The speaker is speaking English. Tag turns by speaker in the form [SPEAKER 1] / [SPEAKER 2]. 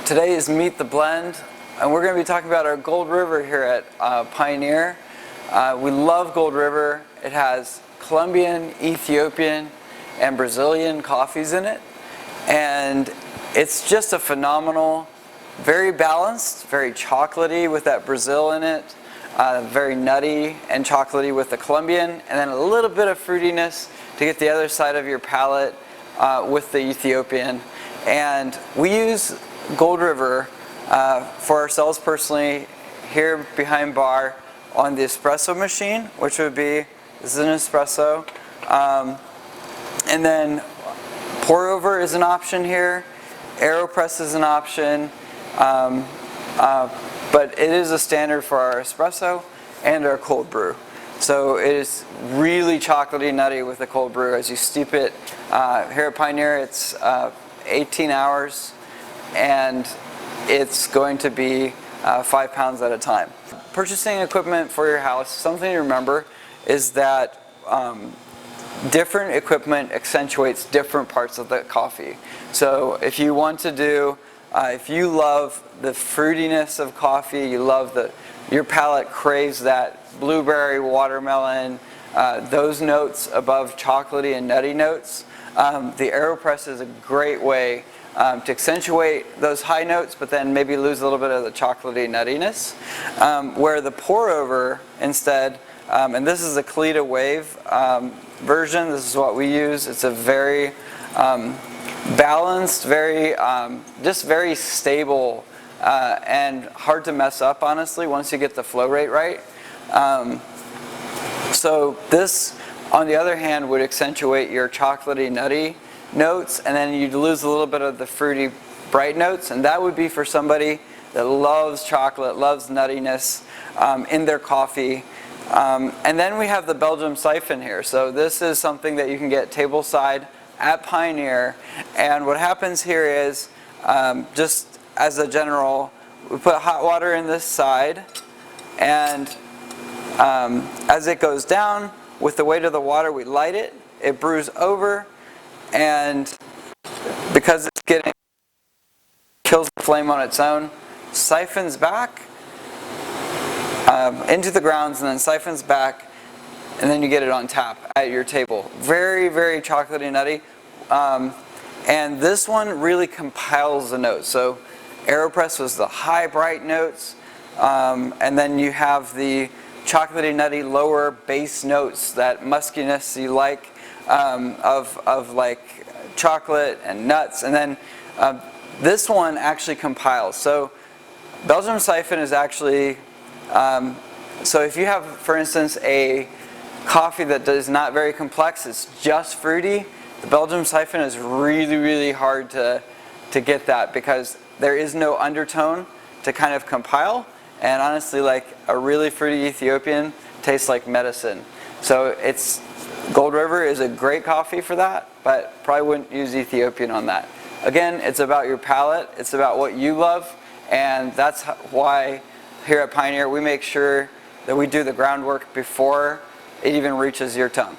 [SPEAKER 1] Today is Meet the Blend, and we're going to be talking about our Gold River here at Pioneer. We love Gold River. It has Colombian, Ethiopian, and Brazilian coffees in it, and it's just a phenomenal, very balanced, very chocolatey with that Brazil in it, very nutty and chocolatey with the Colombian, and then a little bit of fruitiness to get the other side of your palate with the Ethiopian. And we use Gold River for ourselves personally here behind bar on the espresso machine, which would be, this is an espresso, and then pour over is an option here, AeroPress is an option, but it is a standard for our espresso and our cold brew. So it is really chocolatey nutty with the cold brew as you steep it. Here at Pioneer it's 18 hours and it's going to be 5 pounds at a time. Purchasing equipment for your house, something to remember is that different equipment accentuates different parts of the coffee. So if you want to do, if you love the fruitiness of coffee, you love your palate craves that blueberry, watermelon, those notes above chocolatey and nutty notes, the AeroPress is a great way to accentuate those high notes, but then maybe lose a little bit of the chocolatey nuttiness. Where the pour over instead, and this is the Kalita Wave version, this is what we use. It's a very balanced, just very stable and hard to mess up, honestly, once you get the flow rate right. So this, on the other hand, would accentuate your chocolatey nutty notes, and then you'd lose a little bit of the fruity bright notes, and that would be for somebody that loves chocolate, loves nuttiness in their coffee. And then we have the Belgium siphon here. So this is something that you can get tableside at Pioneer, and what happens here is, just as a general, we put hot water in this side, and as it goes down, with the weight of the water, we light it, it brews over, and because it's kills the flame on its own, siphons back into the grounds, and then siphons back, and then you get it on tap at your table. Very, very chocolatey nutty. And this one really compiles the notes. So AeroPress was the high, bright notes, and then you have the chocolatey nutty lower base notes, that muskiness you like, of like chocolate and nuts, and then this one actually compiles. So Belgium siphon is actually, so if you have, for instance, a coffee that is not very complex, it's just fruity, the Belgium siphon is really, really hard to get that, because there is no undertone to kind of compile, and honestly, like a really fruity Ethiopian tastes like medicine. So Gold River is a great coffee for that, but probably wouldn't use Ethiopian on that. Again, it's about your palate, it's about what you love, and that's why here at Pioneer we make sure that we do the groundwork before it even reaches your tongue.